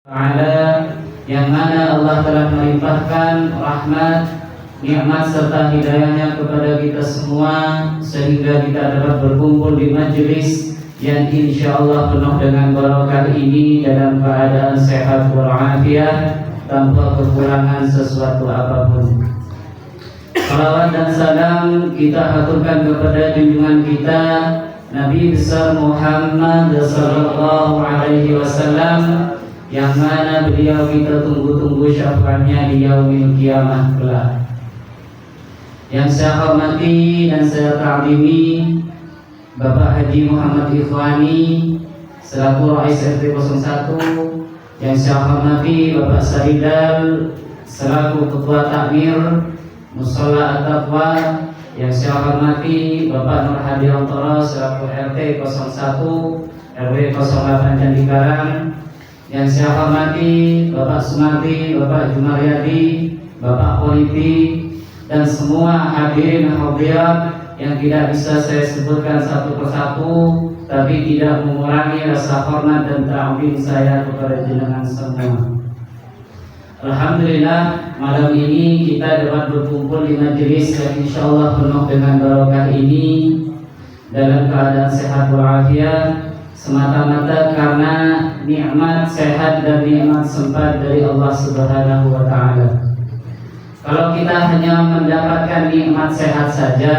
Ta'ala, yang mana Allah telah melimpahkan rahmat, nikmat serta hidayahnya kepada kita semua sehingga kita dapat berkumpul di majelis yang insyaallah penuh dengan barokah ini dalam keadaan sehat walafiat tanpa kekurangan sesuatu apapun. Salawat dan salam kita aturkan kepada junjungan kita Nabi besar Muhammad sallallahu alaihi wasallam, yang mana beliau kita tunggu-tunggu syafaatnya di yaumil kiamah kelak. Yang saya hormati dan saya ta'zimi Bapak Haji Muhammad Ikhwani selaku Rais RT 01, yang saya hormati Bapak Saridal selaku Ketua Takmir Mushola At-Taqwa, yang saya hormati Bapak Nur Hadi Antara selaku RT 01 RW 08 Candikarang, yang saya hormati Bapak Sumardi, Bapak Jumaryadi, Bapak Politi, dan semua hadirin hadirat yang tidak bisa saya sebutkan satu persatu, tapi tidak mengurangi rasa hormat dan ta'zim saya kepada jenengan semua. Alhamdulillah, malam ini kita dapat berkumpul di majelis yang insyaallah penuh dengan barokah ini dalam keadaan sehat walafiat, semata-mata karena nikmat sehat dan nikmat sempat dari Allah Subhanahu wa Ta'ala. Kalau kita hanya mendapatkan nikmat sehat saja,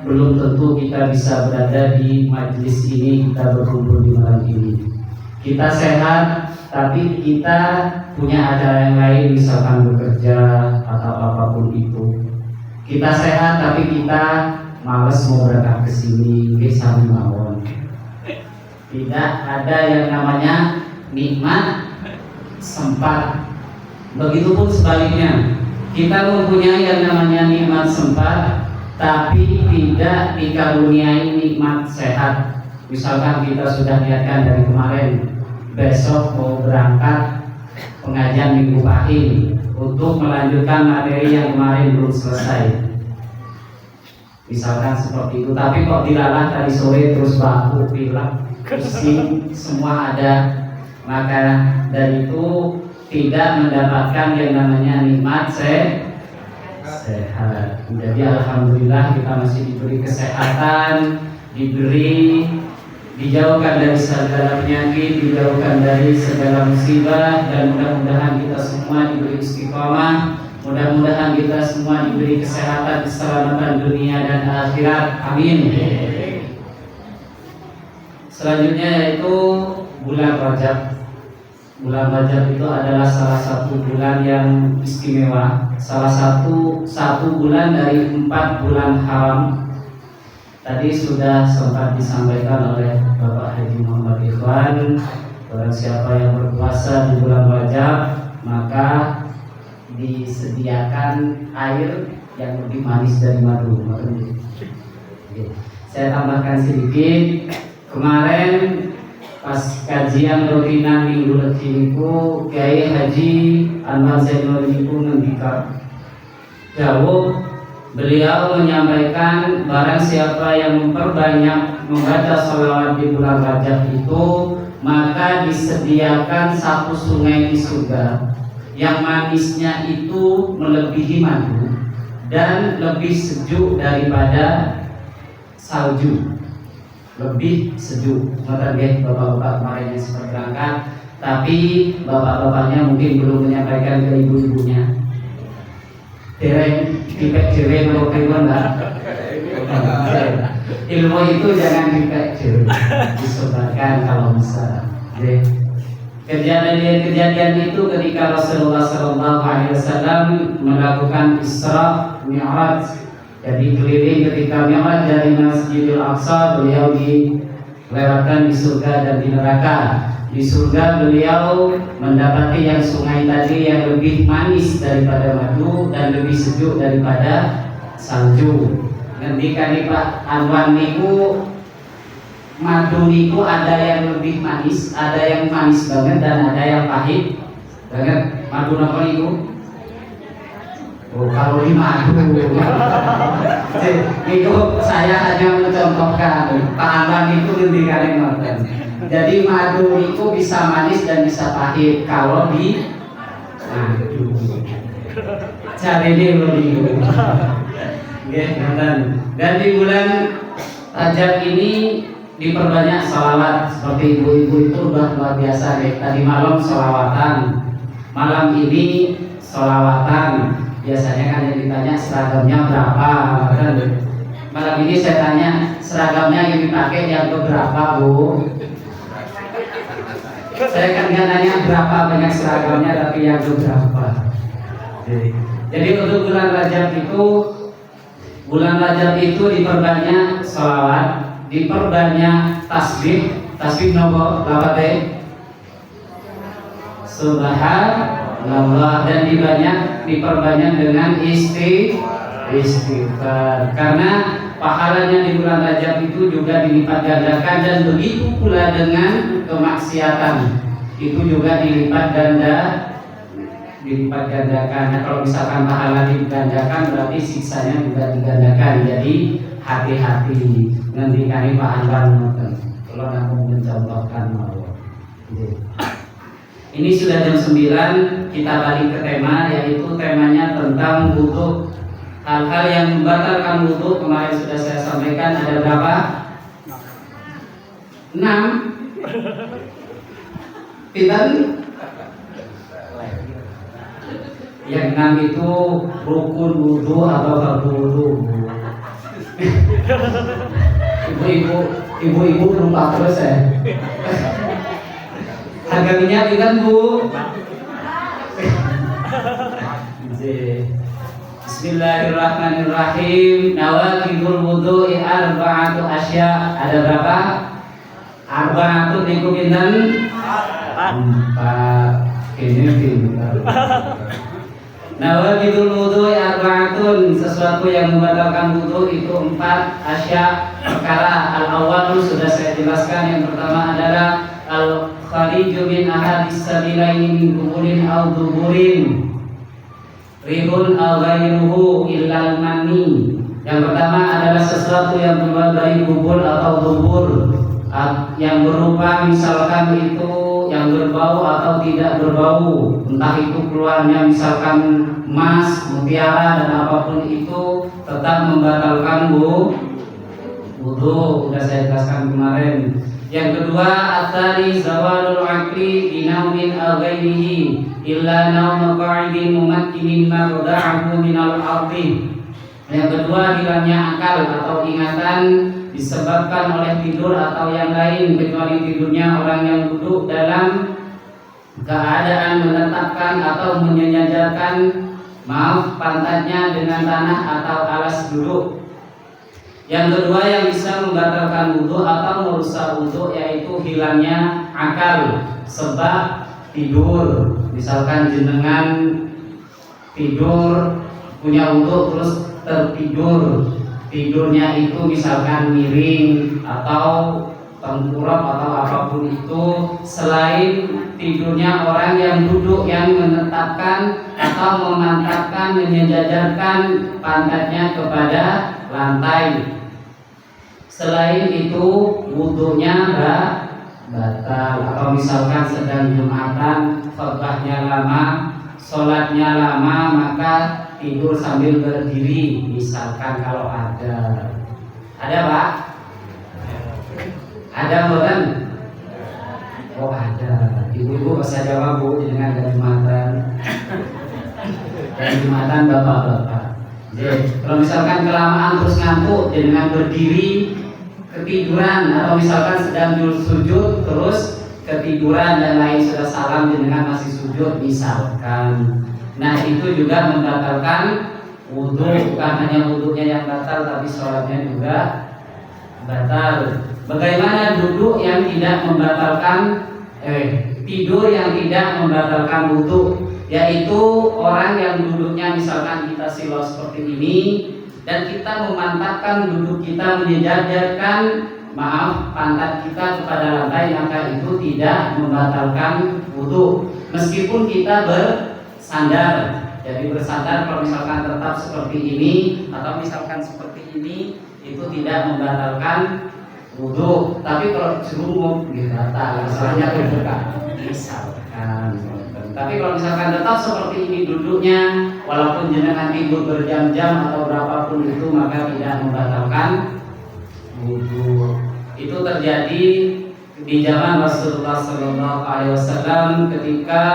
belum tentu kita bisa berada di majelis ini, kita berkumpul di malam ini. Kita sehat, tapi kita punya acara yang lain, misalkan bekerja atau apapun itu. Kita sehat, tapi kita malas mau berangkat ke sini, bisa mawon. Tidak ada yang namanya nikmat sempat. Begitupun sebaliknya, kita mempunyai yang namanya nikmat sempat, tapi tidak dikaruniai nikmat sehat. Misalkan kita sudah niatkan dari kemarin, besok mau berangkat pengajian minggu pagi untuk melanjutkan materi yang kemarin belum selesai. Misalkan seperti itu, tapi kok dilalah tadi sore terus baku, pilek, pusing, semua ada, maka dari itu tidak mendapatkan yang namanya nikmat sehat. Jadi alhamdulillah kita masih diberi kesehatan, dijauhkan dari segala penyakit, dijauhkan dari segala musibah, dan mudah-mudahan kita semua diberi istiqamah, mudah-mudahan kita semua diberi kesehatan, keselamatan dunia dan akhirat. Amin. Selanjutnya yaitu bulan Rajab. Bulan Rajab itu adalah salah satu bulan yang istimewa, salah satu bulan dari 4 bulan haram. Tadi sudah sempat disampaikan oleh Bapak Haji Muhammad Ikhwan, barang siapa yang berpuasa di bulan Rajab maka disediakan air yang lebih manis dari madu. Saya tambahkan sedikit. Kemarin pas kajian rutinan minggu letiku, Kiai Haji Anwar Zainul niku ngendika jauh, beliau menyampaikan barang siapa yang memperbanyak membaca sholawat di bulan Rajab itu, maka disediakan satu sungai di surga yang manisnya itu melebihi madu dan lebih sejuk daripada salju. Lebih sejuk. Nggih bapak-bapak kemarin yang sempat berangkat, tapi bapak-bapaknya mungkin belum menyampaikan ke ibu-ibunya. Dereng dipek dhewe nopo pripun, Mbak? Ilmu itu jangan dipek dhewe, disebarkan kalau bisa. Kejadian itu ketika Rasulullah SAW melakukan Isra Mi'raj. Jadi keliling ketika Mi'raj dari Masjidil Aqsa, beliau dilewatkan di surga dan di neraka. Di surga beliau mendapati yang sungai tadi yang lebih manis daripada madu dan lebih sejuk daripada salju. Ketika Pak Anwar niku, madu niku ada yang lebih manis, ada yang manis banget dan ada yang pahit banget. Madu napa niku? Oh, kalau di madu itu saya hanya mencontohkan. Pak Anwar itu ngendikane ngoten. Jadi madu itu bisa manis dan bisa pahit kalau di aduh. Cari deh lo dan di bulan Rajab ini diperbanyak salawat. Seperti ibu-ibu itu udah luar biasa deh. Tadi malam salawatan, malam ini salawatan. Biasanya kan yang ditanya seragamnya berapa kan? Malam ini saya tanya seragamnya yang dipakai yang berapa bu? Saya kan nggak nanya berapa banyak seragamnya tapi yang berapa. Jadi untuk bulan Rajab itu diperbanyak sholawat, diperbanyak tasbih nopo lapate subhanallah, dan diperbanyak dengan istighfar, karena pahalanya di bulan Rajab itu juga dilipat gandakan, dan begitu pula dengan kemaksiatan itu juga dilipat gandakan. Nah, kalau misalkan pahala digandakan berarti siksanya juga digandakan. Jadi hati-hati nanti kami paham kalau aku mencontohkan mau. Ini sudah jam 9, kita balik ke tema, yaitu temanya tentang wudu. Hal-hal yang membatalkan wudu kemarin sudah saya sampaikan, ada berapa? 6. Pinten? Yang 6 itu rukun wudu atau fardu wudu. Ibu-ibu lupa terus ya. Harga minyak kan bu? Bismillahirrahmanirrahim. Nawaqidul wudu'i arba'atu asya. Ada berapa? Arba'atu niku pinten? 4. Ini pinter. Nawaqidul wudu'i arba'atun, sesuatu yang membatalkan wudu itu 4 asya perkara. Al-awwal sudah saya jelaskan. Yang pertama adalah al-khariju min ahadis sabilaini min kubulin aw duburin ribun aw ghairuhu illal mani. Yang pertama adalah sesuatu yang keluar dari kubur atau dubur, yang berupa misalkan itu yang berbau atau tidak berbau, entah itu keluarnya misalkan emas, mutiara dan apapun itu, tetap membatalkan wudu. Sudah saya jelaskan kemarin. Yang kedua, atsani zawalul aqli binaumin aw ghairihi illa naum qa'idin mumakkinin ma qada'ahu minal ardi. Yang kedua, hilangnya akal atau ingatan disebabkan oleh tidur atau yang lain kecuali tidurnya orang yang duduk dalam keadaan menetapkan atau menyejajarkan pantatnya dengan tanah atau alas duduk. Yang kedua yang bisa membatalkan wudu atau merusak wudu yaitu hilangnya akal sebab tidur. Misalkan jenengan tidur punya wudu terus tertidur, tidurnya itu misalkan miring atau tengkurap atau apapun itu, selain tidurnya orang yang duduk yang menetapkan atau memantapkan menyejajarkan pantatnya kepada lantai, selain itu wudunya batal. Atau misalkan sedang Jumatan, khotbahnya lama, sholatnya lama, maka tidur sambil berdiri, misalkan kalau ada Pak? Ada bukan? Oh ada. Ibu-ibu bisa jawab bu, dengan dari Jumatan bapak-bapak. Jadi kalau misalkan kelamaan terus ngantuk dengan berdiri ketiduran, atau misalkan sedang sujud terus ketiduran dan lain, sudah salam dengan masih sujud misalkan. Nah itu juga membatalkan wudu. Bukan hanya wudunya yang batal, tapi sholatnya juga batal. Bagaimana duduk yang tidak membatalkan tidur yang tidak membatalkan wudu? Yaitu orang yang duduknya misalkan kita silau seperti ini dan kita memantapkan duduk kita menyejajarkan pantat kita kepada lantai, maka itu tidak membatalkan wudu meskipun kita bersandar. Jadi bersandar kalau misalkan tetap seperti ini atau misalkan seperti ini, itu tidak membatalkan wudhu, tapi kalau jerumuk gitu batal, masalahnya terbuka misalkan. Tapi kalau misalkan tetap seperti ini duduknya, walaupun jenengan tidur berjam-jam atau berapapun itu, maka tidak membatalkan wudhu. Itu terjadi di zaman Rasulullah SAW ketika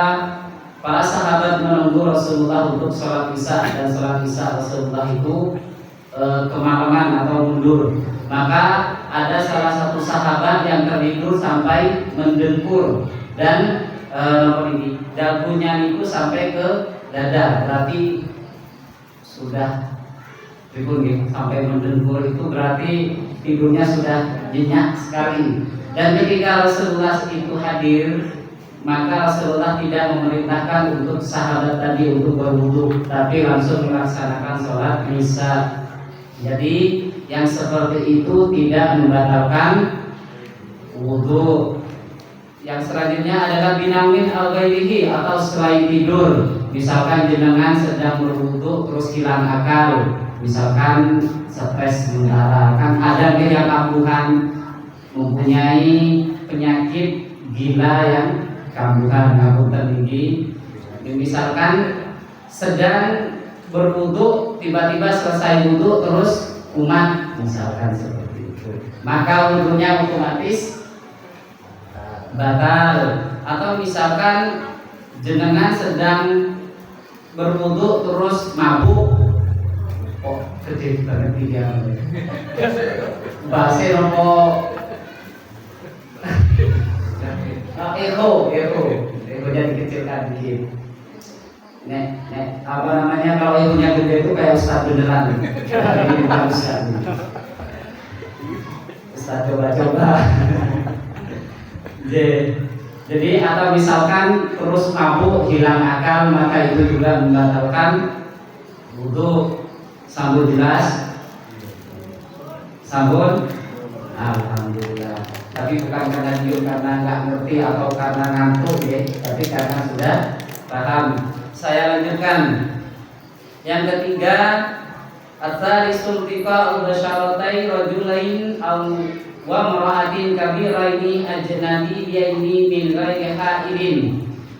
para sahabat menunggu Rasulullah untuk sholat isya, dan sholat isya Rasulullah itu kemalaman atau mundur. Maka ada salah satu sahabat yang tertidur sampai mendengkur dan dagunya itu sampai ke dada, berarti sudah sampai mendengkur, itu berarti tidurnya sudah nyenyak sekali. Dan ketika Rasulullah itu hadir, maka Rasulullah tidak memerintahkan untuk sahabat tadi untuk berwudu, tapi langsung melaksanakan sholat isya. Jadi yang seperti itu tidak membatalkan wudu. Yang selanjutnya adalah binamin al-ghairihi, atau selain tidur. Misalkan jenengan sedang berwudu terus hilang akal, misalkan stres sementara, kan ada yang kambuhan, mempunyai penyakit gila yang kambuhan, tinggi. Misalkan sedang berwudu, tiba-tiba selesai wudu terus kumat, misalkan seperti itu, maka wudunya otomatis batal. Atau misalkan jenengan sedang berwudu terus mabuk, kecil banget dia bahasa nopo eko jadi kecilkan dikit. Nek apa namanya, kalau ibunya gede itu kayak ustaz beneran. Ini bukan ustaz. Ustaz coba-coba. Jadi atau misalkan terus mabuk hilang akal, maka itu juga membatalkan wudu. Sambut jelas? Sambut? Alhamdulillah. Tapi bukan karena diam, karena nggak ngerti atau karena ngantuk ya, tapi karena sudah paham. Saya lanjutkan. Yang ketiga, at-tsalisul tifa'u basyaratai rajulain aw wa mar'atin kabiraini ajnabiyyaini min ghairi ha'ilin.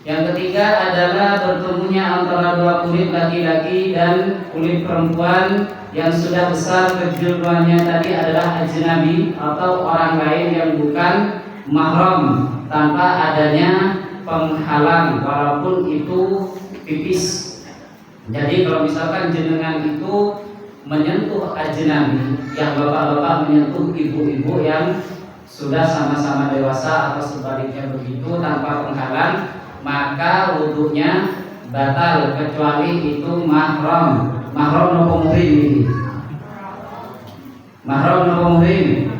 Yang ketiga adalah bertemunya antara dua kulit laki-laki dan kulit perempuan yang sudah besar. Keduanya tadi adalah ajnabi atau orang lain yang bukan mahram, tanpa adanya penghalang walaupun itu tipis. Jadi kalau misalkan jenengan itu menyentuh ajnabi, yang bapak-bapak menyentuh ibu-ibu yang sudah sama-sama dewasa atau sebaliknya begitu tanpa penghalang, maka wudunya batal kecuali itu mahram. Mahram nopo muhrim? Mahram nopo muhrim?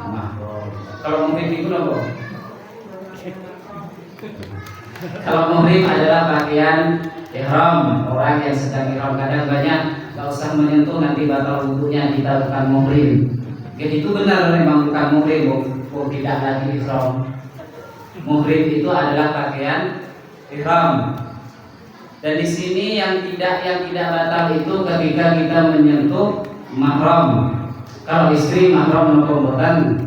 Mahram. Kalau muhrim itu nopo? Kalau muhrim adalah pakaian ihram, orang yang sedang ihram. Kadang banyak nggak usah menyentuh nanti batal wudunya, kita bukan muhrim. Jadi itu benar memang bukan muhrim, tidak lagi ihram. Muhrim itu adalah pakaian ihram. Dan di sini yang tidak batal itu ketika kita menyentuh mahram. Kalau istri mahram nopo mboten?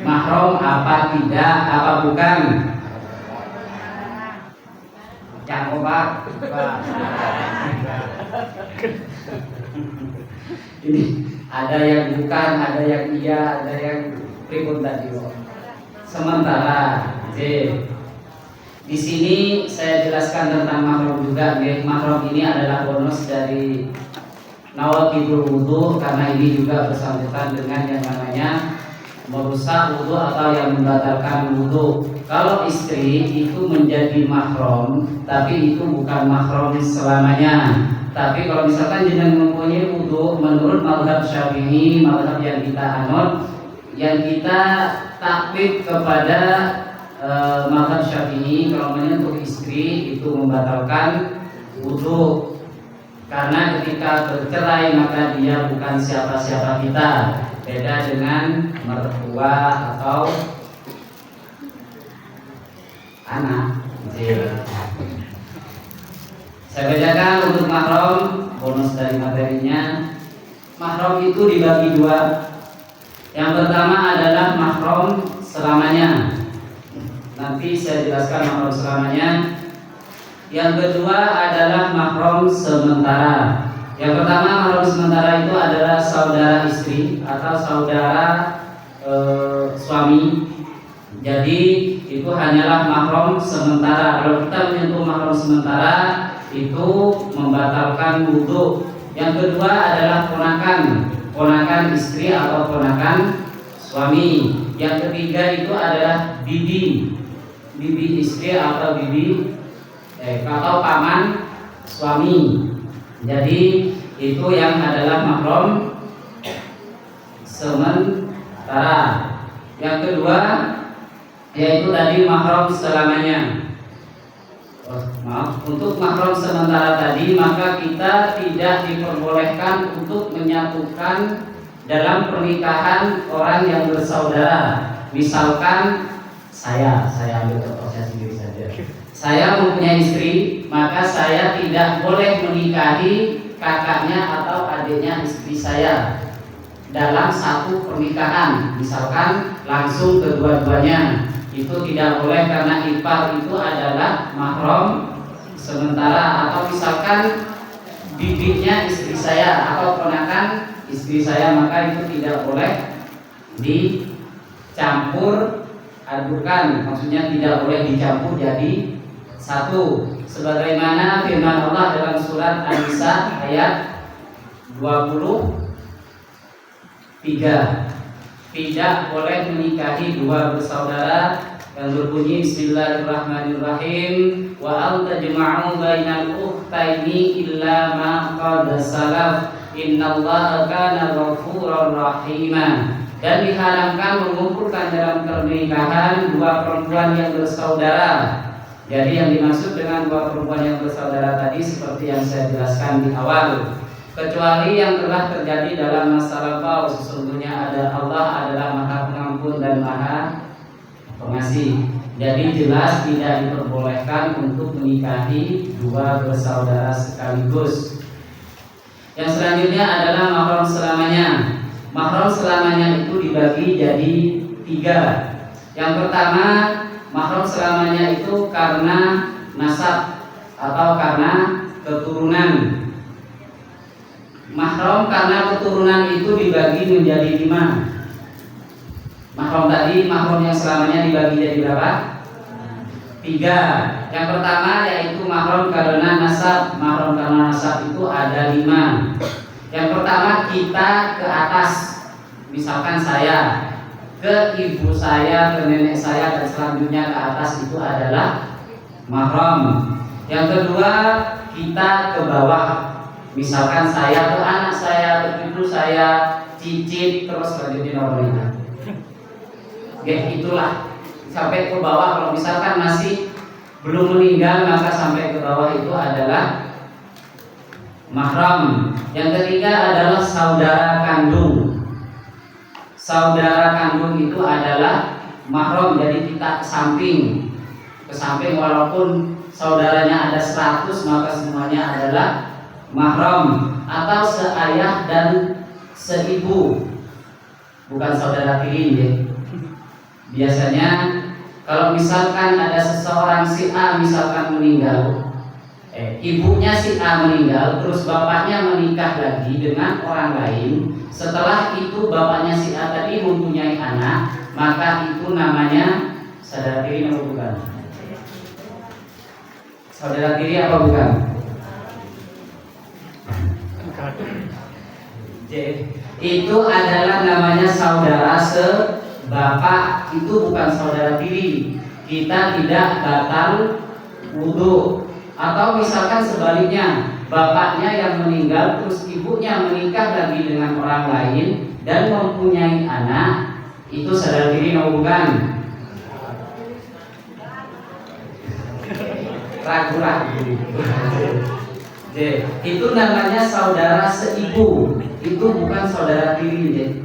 Mahram apa tidak, apa bukan? Yang obat. Ini ada yang bukan, ada yang iya, ada yang pripun tadi. Sementara di sini saya jelaskan tentang mahram juga. Mahram ini adalah bonus dari nawaqidul wudu, karena ini juga bersangkutan dengan yang namanya merusak wudu atau yang membatalkan wudu. Kalau istri itu menjadi mahram, tapi itu bukan mahram selamanya. Tapi kalau misalkan jenengan mempunyai wudu menurut mazhab Syafi'i, mazhab yang kita anut, yang kita taklid kepada mazhab Syafi'i, kalau menyentuh istri itu membatalkan wudu. Karena ketika bercerai maka dia bukan siapa-siapa kita, beda dengan mertua atau anak. Saya bacakan untuk mahram bonus dari materinya. mahram itu dibagi dua. Yang pertama adalah mahram selamanya. Nanti saya jelaskan mahram selamanya. Yang kedua adalah mahram sementara. Yang pertama mahram sementara itu adalah saudara istri atau saudara suami. Jadi itu hanyalah mahram sementara. Kalau kita menyentuh mahram sementara itu membatalkan wudu. Yang kedua adalah ponakan istri atau ponakan suami. Yang ketiga itu adalah bibi istri atau atau paman suami. Jadi itu yang adalah mahram sementara. Yang kedua yaitu tadi mahram selamanya. Untuk mahram sementara tadi maka kita tidak diperbolehkan untuk menyatukan dalam pernikahan orang yang bersaudara. Misalkan saya ambil contoh saya sendiri saja. Saya mempunyai istri, maka saya tidak boleh menikahi kakaknya atau adiknya istri saya dalam satu pernikahan. Misalkan langsung kedua-duanya. Itu tidak boleh karena ipar itu adalah mahram sementara. Atau misalkan bibinya istri saya atau ponakan istri saya, maka itu tidak boleh dicampur adukan. Maksudnya tidak boleh dicampur jadi satu. Sebagaimana firman Allah dalam surat An-Nisa ayat 23, tidak boleh menikahi dua bersaudara, yang berbunyi Bismillahirrahmanirrahim, wa antajma'u bainal ukhtaini illa ma qad salaf innallaha kana ghafurur rahima. Dan diharamkan mengumpulkan dalam pernikahan dua perempuan yang bersaudara. Jadi yang dimaksud dengan dua perempuan yang bersaudara tadi seperti yang saya jelaskan di awal, kecuali yang telah terjadi dalam masa lampau. Sesungguhnya Allah adalah Maha Pengampun dan Maha Pengasih. Jadi jelas tidak diperbolehkan untuk menikahi dua bersaudara sekaligus. Yang selanjutnya adalah mahram selamanya. Mahram selamanya itu dibagi jadi 3. Yang pertama, mahram selamanya itu karena nasab atau karena keturunan. Mahram karena keturunan itu dibagi menjadi 5. Mahram tadi, mahram yang selamanya dibagi jadi berapa? 3. Yang pertama yaitu mahram karena nasab. Mahram karena nasab itu ada 5. Yang pertama, kita ke atas. Misalkan saya ke ibu saya, ke nenek saya, dan selanjutnya ke atas itu adalah mahram. Yang kedua, kita ke bawah. Misalkan saya ke anak saya, ke cucu saya, cicit, terus selanjutnya nomornya. Oke, itulah sampai ke bawah. Kalau misalkan masih belum meninggal, maka sampai ke bawah itu adalah mahram. Yang ketiga adalah saudara kandung. Saudara kandung itu adalah mahram. Jadi kita ke samping walaupun saudaranya ada 100, maka semuanya adalah mahram. Atau seayah dan seibu, bukan saudara tiri ya. Biasanya kalau misalkan ada seseorang si A misalkan meninggal, ibunya si A meninggal, terus bapaknya menikah lagi dengan orang lain. Setelah itu bapaknya si A tadi mempunyai anak, maka itu namanya saudara tiri atau bukan? Saudara tiri apa bukan? Itu adalah namanya saudara sebapak. Itu bukan saudara tiri. Kita tidak batal wudu. Atau misalkan sebaliknya, bapaknya yang meninggal terus ibunya menikah lagi dengan orang lain dan mempunyai anak, itu saudara tiri atau bukan? Ragu-ragu. Itu namanya saudara seibu. Itu bukan saudara tiri.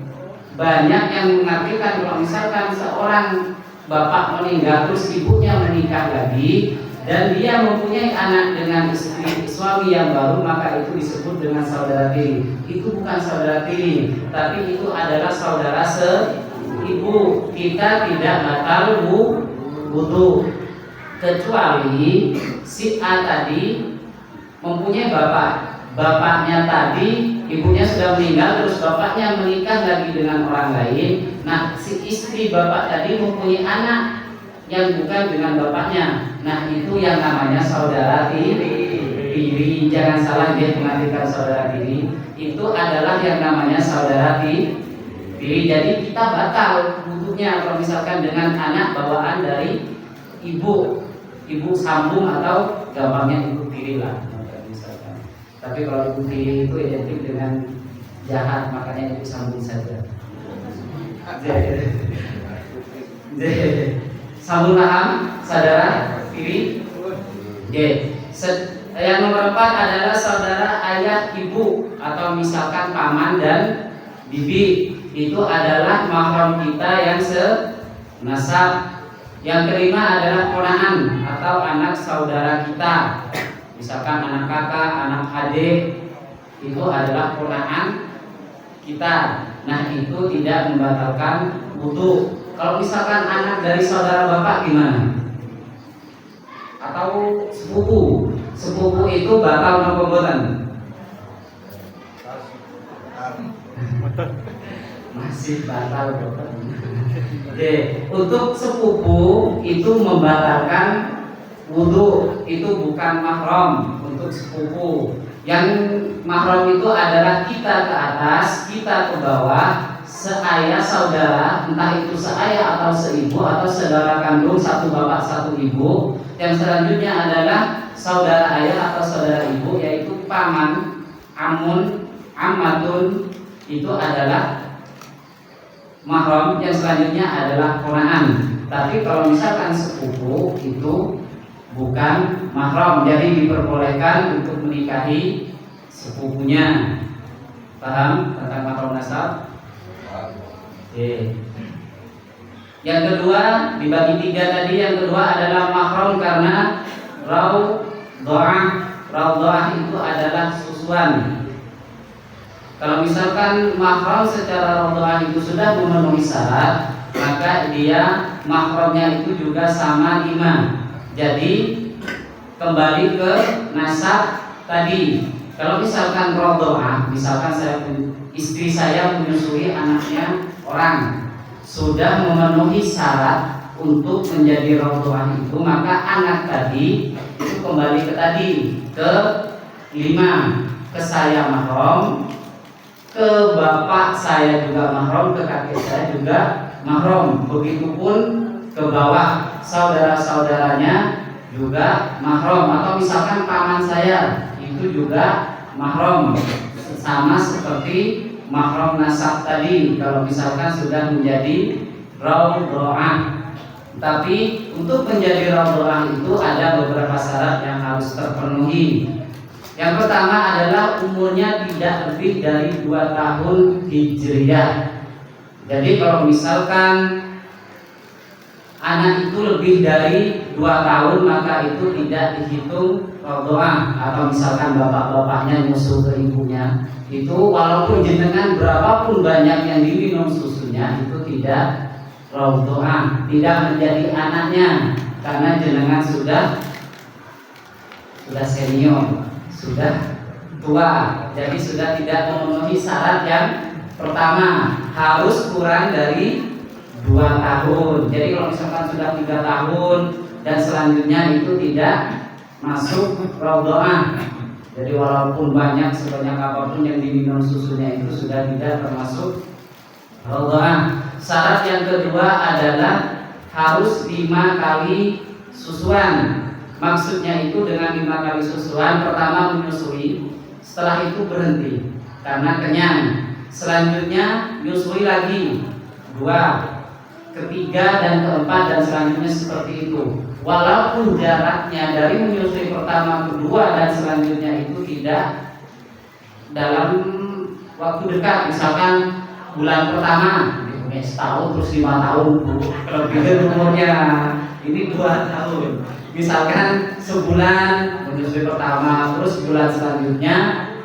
Banyak yang mengartikan kalau misalkan seorang bapak meninggal terus ibunya menikah lagi dan dia mempunyai anak dengan istri suami yang baru, maka itu disebut dengan saudara tiri. Itu bukan saudara tiri, tapi itu adalah saudara seibu. Kita tidak batal wudu kecuali si A tadi mempunyai bapaknya tadi ibunya sudah meninggal terus bapaknya menikah lagi dengan orang lain. Nah, si istri bapak tadi mempunyai anak yang bukan dengan bapaknya. Nah, itu yang namanya saudara tiri. Jangan salah dia mengartikan saudara tiri. Itu adalah yang namanya saudara tiri. Jadi kita batal wudunya kalau misalkan dengan anak bawaan dari ibu sambung atau gampangnya ibu tiri lah misalkan. Tapi kalau ibu tiri itu identik dengan jahat, makanya ibu sambung saja. Sambung paham, saudara tiri. Yang nomor 4 adalah saudara ayah ibu atau misalkan paman dan bibi. Itu adalah mahram kita yang senasab. Yang kelima adalah ponakan atau anak saudara kita. Misalkan anak kakak, anak adik, itu adalah ponakan kita. Nah, itu tidak membatalkan wudu. Kalau misalkan anak dari saudara bapak gimana? Atau sepupu? Sepupu itu batal nopo mboten? Masih batal bapak. Oke, untuk sepupu itu membatalkan wudu, itu bukan mahram untuk sepupu. Yang mahram itu adalah kita ke atas, kita ke bawah, seayah saudara, entah itu seayah atau seibu atau saudara kandung satu bapak satu ibu. Yang selanjutnya adalah saudara ayah atau saudara ibu, yaitu paman, amun, ammatun, itu adalah mahram. Yang selanjutnya adalah ponakan. Tapi kalau misalkan sepupu itu bukan mahram, jadi diperbolehkan untuk menikahi sepupunya. Paham tentang mahram nasab? Oke. Yang kedua dibagi 3 tadi. Yang kedua adalah mahram karena raudhah. Raudhah itu adalah susuan. Kalau misalkan mahram secara raudhah itu sudah memenuhi syarat, maka dia mahramnya itu juga sama 5. Jadi kembali ke nasab tadi. Kalau misalkan raudhah, misalkan istri saya menyusui anaknya orang, sudah memenuhi syarat untuk menjadi raudhah itu, maka anak tadi itu kembali ke tadi, ke 5. Ke saya mahram, ke bapak saya juga mahram, ke kakek saya juga mahram. Begitupun ke bawah saudara-saudaranya juga mahram. Atau misalkan paman saya itu juga mahram, sama seperti mahram nasab tadi kalau misalkan sudah menjadi raudhah. Tapi untuk menjadi raudhah itu ada beberapa syarat yang harus terpenuhi. Yang pertama adalah umurnya tidak lebih dari 2 tahun hijriyah. Jadi kalau misalkan anak itu lebih dari 2 tahun, maka itu tidak dihitung raudhah. Atau misalkan bapak-bapaknya nyusu ke ibunya, itu walaupun jenengan berapapun banyak yang diminum susunya, itu tidak raudhah, tidak menjadi anaknya, karena jenengan sudah senior, sudah tua. Jadi sudah tidak memenuhi syarat yang pertama, harus kurang dari 2 tahun. Jadi kalau misalkan sudah 3 tahun dan selanjutnya itu tidak masuk raudhah. Jadi walaupun banyak sebanyak apapun yang diminum susunya, itu sudah tidak termasuk raudhah. Syarat yang kedua adalah harus 5 kali susuan. Maksudnya itu dengan 5 kali susuan, pertama menyusui, setelah itu berhenti karena kenyang. Selanjutnya menyusui lagi 2, ketiga dan keempat dan selanjutnya seperti itu. Walaupun jaraknya dari menyusui pertama, kedua dan selanjutnya itu tidak dalam waktu dekat, misalkan bulan pertama setahun terus 5 tahun kelebihan umurnya. Ini 2 tahun. Misalkan sebulan menyusui pertama, terus bulan selanjutnya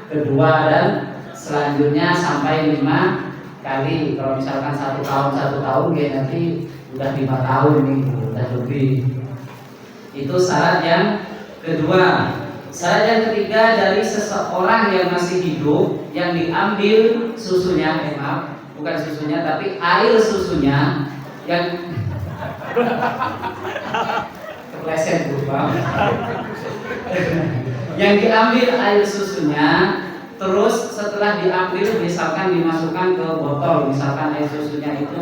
kedua, dan selanjutnya sampai 5 kali. Kalau misalkan 1 tahun kayak nanti udah 5 tahun nih, udah lebih. Itu syarat yang kedua. Syarat yang ketiga, dari seseorang yang masih hidup yang diambil susunya, maaf, bukan susunya tapi air susunya yang kepleset yang diambil air susunya, terus setelah diambil misalkan dimasukkan ke botol, misalkan air susunya itu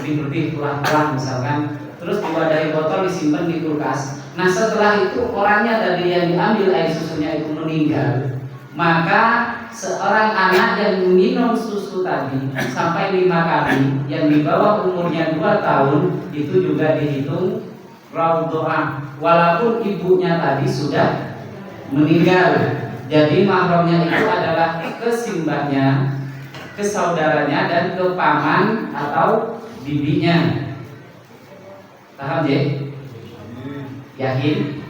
lebih tulang-tulang misalkan, terus diwadahi botol disimpan di kulkas. Nah setelah itu orangnya tadi yang diambil air susunya itu meninggal, maka seorang anak yang minum susu tadi sampai 5 kali yang di bawah umurnya 2 tahun itu juga dihitung raudhah, walaupun ibunya tadi sudah meninggal. Jadi mahramnya itu adalah ke simbahnya, ke saudaranya, dan ke paman atau bibinya. Paham ya? Yakin?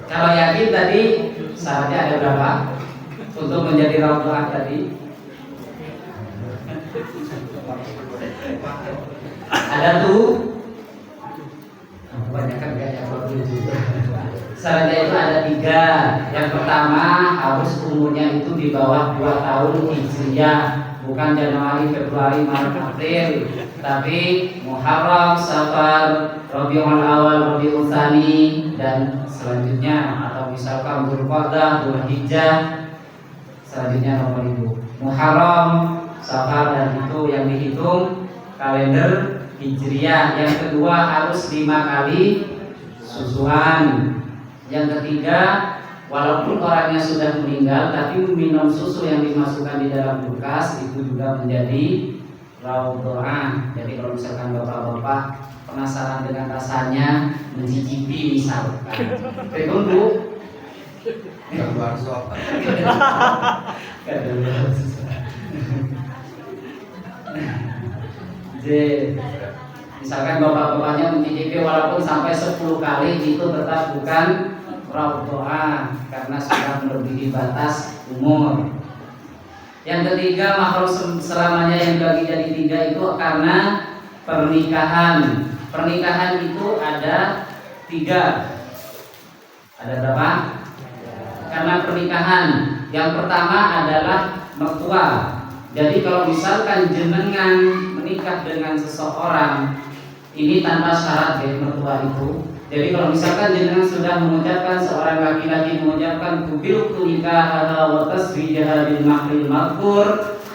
Kalau yakin tadi syaratnya ada berapa untuk menjadi raudhah tadi? Ada tuh. Banyak kan gak juga. Syaratnya itu ada 3. Yang pertama, harus umurnya itu di bawah 2 tahun Hijriah, bukan Januari, Februari, Maret, April, tapi Muharram, Safar, Rabiul Awal, Rabiul Tsani, dan selanjutnya, atau misalkan Dzulqa'dah, Dzulhijjah, selanjutnya nomor itu Muharram, Safar, dan itu yang dihitung kalender Hijriah. Yang kedua, harus 5 kali susuan. Yang ketiga, walaupun orangnya sudah meninggal tapi minum susu yang dimasukkan di dalam kulkas itu juga menjadi raudhah. Jadi kalau misalkan bapak-bapak penasaran dengan rasanya, mencicipi misalkan tunggu gambar sok misalkan bapak-bapaknya mencicipi walaupun sampai 10 kali, itu tetap bukan raudhah karena sudah melebihi batas umur. Yang ketiga, mahram selamanya yang dibagi jadi 3 itu karena pernikahan. Pernikahan itu ada 3. Ada berapa? Karena pernikahan. Yang pertama adalah mertua. Jadi kalau misalkan jenengan menikah dengan seseorang, ini tanpa syarat ya mertua itu. Jadi kalau misalkan jenengan sudah mengucapkan, seorang laki-laki mengucapkan kubiltu nikahaha wa tasrijaha bil mahril madhkur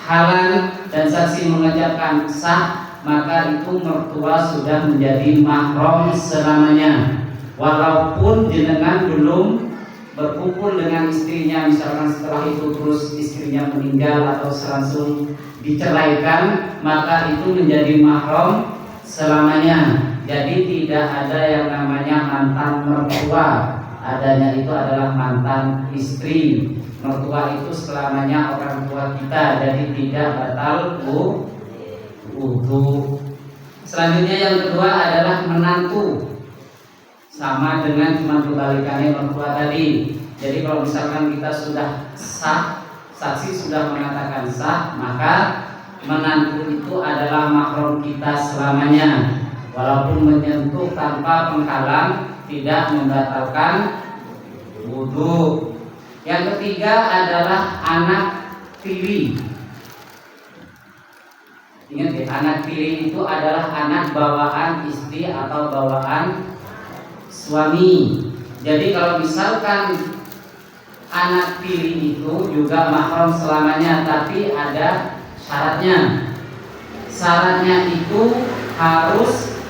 halan, dan saksi mengucapkan sah, maka itu mertua sudah menjadi mahram selamanya. Walaupun jenengan belum berkumpul dengan istrinya, misalkan setelah itu terus istrinya meninggal atau langsung diceraikan, maka itu menjadi mahram selamanya. Jadi tidak ada yang namanya mantan mertua, adanya itu adalah mantan istri. Mertua itu selamanya orang tua kita, jadi tidak batal wudu. Selanjutnya yang kedua adalah menantu, sama dengan cuma kebalikannya mertua tadi. Jadi kalau misalkan kita sudah sah, saksi sudah mengatakan sah, maka menantu itu adalah mahram kita selamanya, walaupun menyentuh tanpa penghalang tidak membatalkan wudu. Yang ketiga adalah anak tiri. Ingat ya, anak tiri itu adalah anak bawaan istri atau bawaan suami. Jadi kalau misalkan anak tiri itu juga mahram selamanya, tapi ada syaratnya. Syaratnya itu harus,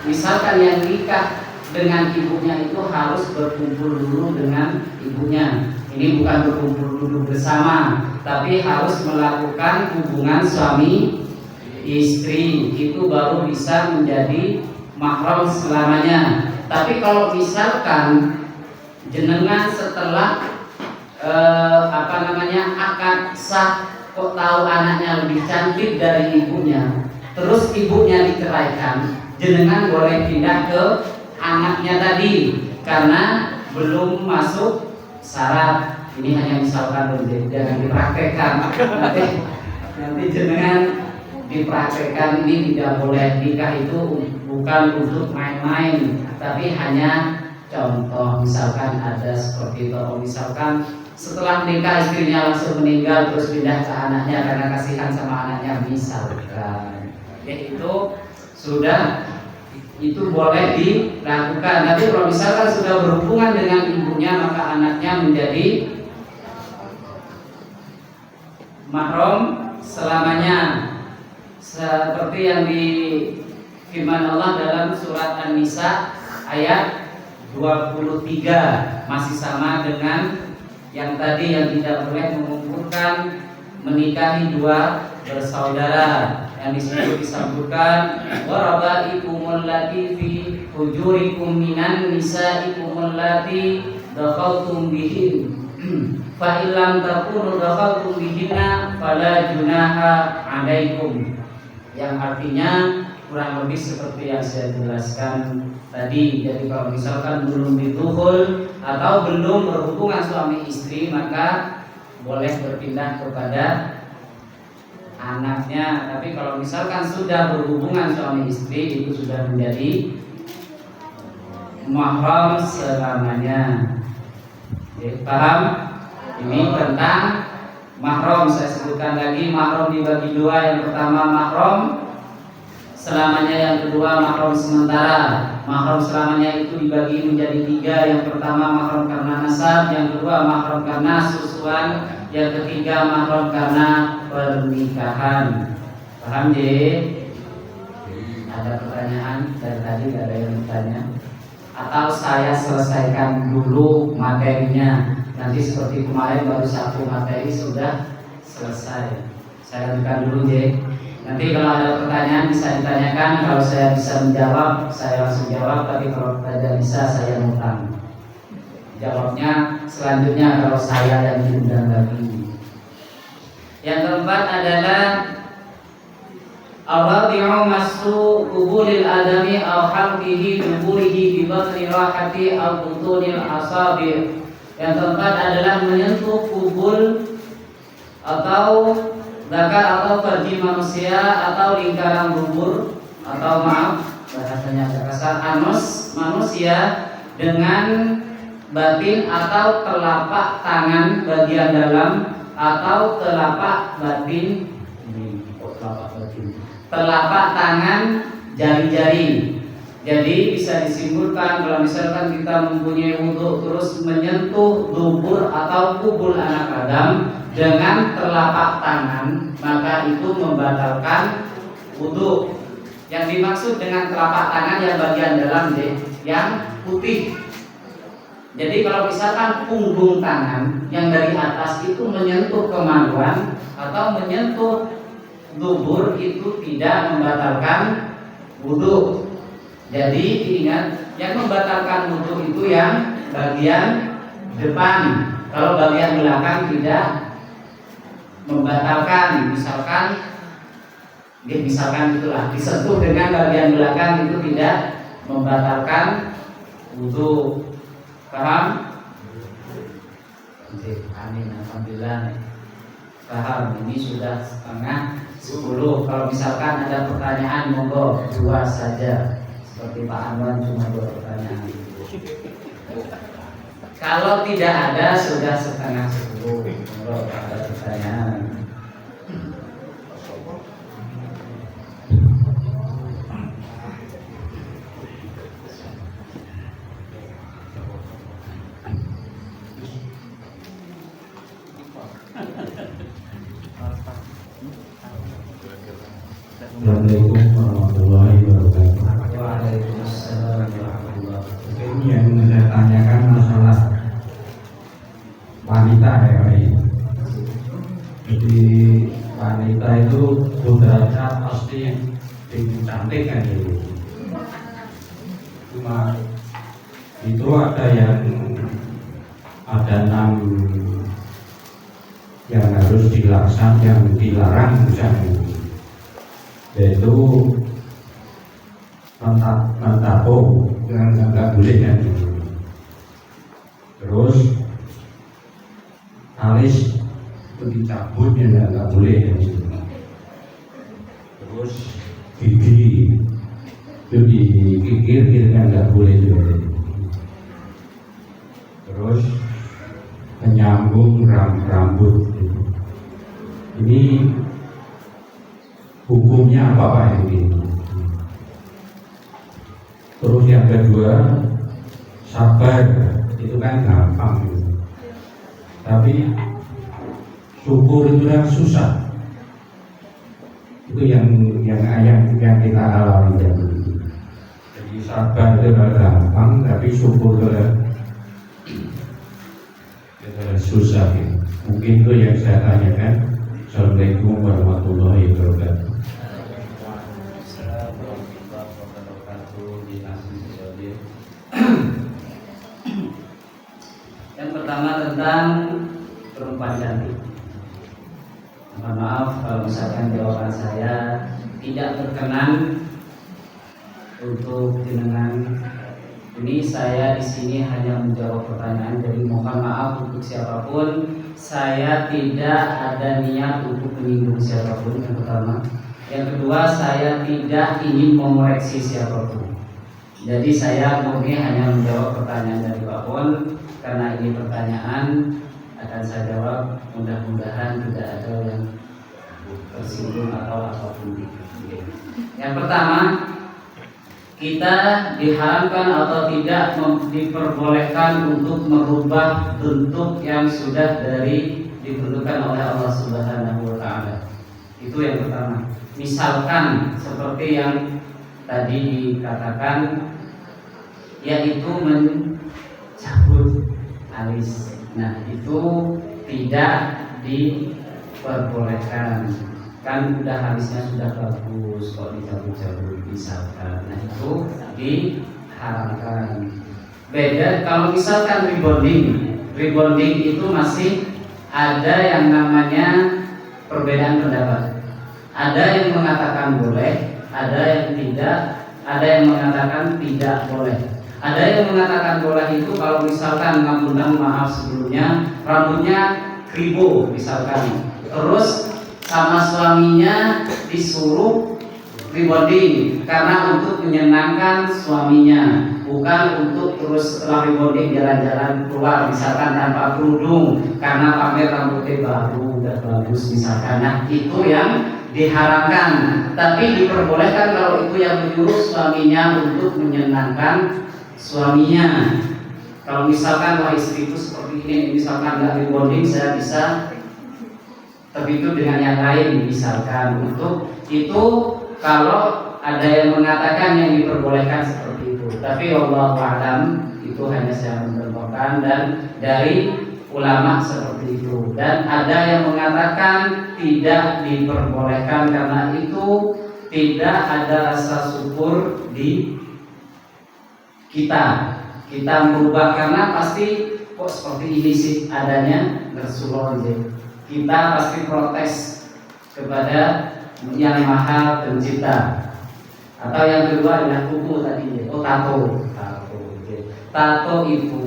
misalkan yang nikah dengan ibunya itu harus berkumpul dulu dengan ibunya. Ini bukan berkumpul dulu bersama, tapi harus melakukan hubungan suami istri, itu baru bisa menjadi mahram selamanya. Tapi kalau misalkan jenengan setelah akad sah kok tahu anaknya lebih cantik dari ibunya, terus ibunya diceraikan, jenengan boleh pindah ke anaknya tadi karena belum masuk syarat. Ini hanya misalkan dulu, jangan dipraktekkan. Nanti jenengan dipraktekkan, ini tidak boleh. Nikah itu bukan untuk main-main, tapi hanya contoh. Misalkan ada seperti itu, misalkan setelah menikah istrinya langsung meninggal terus pindah ke anaknya karena kasihan sama anaknya, misalkan, itu sudah, itu boleh dilakukan. Tapi kalau misalkan sudah berhubungan dengan ibunya, maka anaknya menjadi mahram selamanya, seperti yang di firman Allah dalam surat An-Nisa ayat 23, masih sama dengan yang tadi, yang tidak boleh mengumpulkan menikahi dua bersaudara, yang disebutkan warabaikumul lati fi hujurikum minan nisaikumul lati dakhaltum bihin fa illam takunu dakhaltum bihinna fala junaha alaikum, yang artinya kurang lebih seperti yang saya jelaskan tadi. Jadi kalau misalkan belum dituhul atau belum berhubungan suami istri, maka boleh berpindah kepada anaknya. Tapi kalau misalkan sudah berhubungan suami istri, itu sudah menjadi mahram selamanya. Jadi, paham? Ini tentang mahram. Saya sebutkan lagi, mahram dibagi dua. Yang pertama mahram selamanya, yang kedua mahram sementara. Mahram selamanya itu dibagi menjadi tiga. Yang pertama mahram karena nasab, yang kedua mahram karena susuan, yang ketiga mahram karena pernikahan. Paham je? Ada pertanyaan dari tadi? Gak ada yang bertanya? Atau saya selesaikan dulu materinya, nanti seperti kemarin baru satu materi sudah selesai. Saya lanjutkan dulu je. Nanti kalau ada pertanyaan bisa ditanyakan. Kalau saya bisa menjawab, saya langsung jawab. Tapi kalau tidak bisa, saya ngutang. Jawabnya selanjutnya kalau saya yang diundang lagi. Yang keempat adalah ar-rabi'u masu qubulil adami aw halqihi duburihi bi batni rahati aw butunil asabi'. Yang keempat adalah menyentuh kubul atau zakar atau farji manusia atau lingkaran dubur, atau maaf bahasanya agak kasar, anus manusia dengan batin atau telapak tangan bagian dalam atau telapak batin, ini telapak batin, telapak tangan jari-jari. Jadi bisa disimpulkan kalau misalkan kita mempunyai wudhu terus menyentuh dubur atau kubul anak Adam dengan telapak tangan, maka itu membatalkan wudhu. Yang dimaksud dengan telapak tangan yang bagian dalam yang putih. Jadi kalau misalkan punggung tangan yang dari atas itu menyentuh kemaluan atau menyentuh dubur, itu tidak membatalkan wudhu. Jadi ingat, yang membatalkan wudhu itu yang bagian depan. Kalau bagian belakang tidak membatalkan. Misalkan itulah disentuh dengan bagian belakang, itu tidak membatalkan wudhu. Paham? Amin, alhamdulillah. Paham. Ini sudah setengah 10. Kalau misalkan ada pertanyaan, monggo 2 saja. Seperti Pak Anwar cuma 2 pertanyaan. Kalau tidak ada, sudah setengah 10. Monggo ada pertanyaan. Assalamualaikum warahmatullahi wabarakatuh. Waalaikumsalam warahmatullahi wabarakatuh. Ini yang saya tanyakan masalah wanita ya Pak. Jadi wanita itu kodratnya pasti tinggi cantik kan itu. Cuma itu ada 6 yang harus harus dilaksanakan, yang dilarang misalnya yaitu mentapo yang nggak boleh kan. Terus alis itu dicabut ya nggak boleh kan. Terus gigi itu dikikir kan nggak boleh juga. Terus menyambung rambut ini hukumnya apa Pak ini? Terus yang kedua, sabar itu kan gampang, tapi syukur itu yang susah. Itu yang kita alami. Jadi sabar itu gampang, tapi syukur itu susah. Mungkin itu yang saya tanyakan. Assalamualaikum warahmatullahi wabarakatuh. Yang pertama tentang perempuan cantik. Mohon maaf kalau misalkan jawaban saya tidak berkenan untuk jenengan. Ini saya di sini hanya menjawab pertanyaan, jadi mohon maaf untuk siapapun. Saya tidak ada niat untuk menyinggung siapapun, yang pertama. Yang kedua, saya tidak ingin mengoreksi siapapun. Jadi saya murni hanya menjawab pertanyaan dari Pak Pon. Karena ini pertanyaan akan saya jawab. Mudah-mudahan tidak ada yang tersinggung atau apapun. Yang pertama, kita diharamkan atau tidak diperbolehkan untuk merubah bentuk yang sudah ditentukan oleh Allah Subhanahu wa Ta'ala. Itu yang pertama. Misalkan seperti yang tadi dikatakan, yaitu mencabut alis. Nah, itu tidak diperbolehkan. Kan udah alisnya sudah bagus, kok dicabut-cabut misalkan. Nah, itu diharamkan. Beda kalau misalkan rebonding itu masih ada yang namanya perbedaan pendapat. Ada yang mengatakan boleh, ada yang tidak, ada yang mengatakan tidak boleh. Ada yang mengatakan boleh itu kalau misalkan, ngapunten maaf sebelumnya, rambutnya kribo misalkan, terus sama suaminya disuruh rebonding karena untuk menyenangkan suaminya, bukan untuk terus setelah rebonding jalan-jalan keluar misalkan tanpa kerudung karena pamer rambutnya baru udah bagus misalkan. Nah, itu yang diharamkan. Tapi diperbolehkan kalau itu yang menyuruh suaminya untuk menyenangkan suaminya. Kalau misalkan wah istri itu seperti ini, misalkan nggak rebonding, saya bisa terbitu dengan yang lain misalkan. Untuk itu kalau ada yang mengatakan yang diperbolehkan seperti itu, tapi wallahu a'lam, itu hanya saya mencontohkan dan dari ulama seperti itu. Dan ada yang mengatakan tidak diperbolehkan karena itu tidak ada rasa syukur di kita merubah, karena pasti kok seperti ini sih adanya Rasulullah. Kita pasti protes kepada yang maha pencipta. Atau yang kedua adalah kuku tadi, tato itu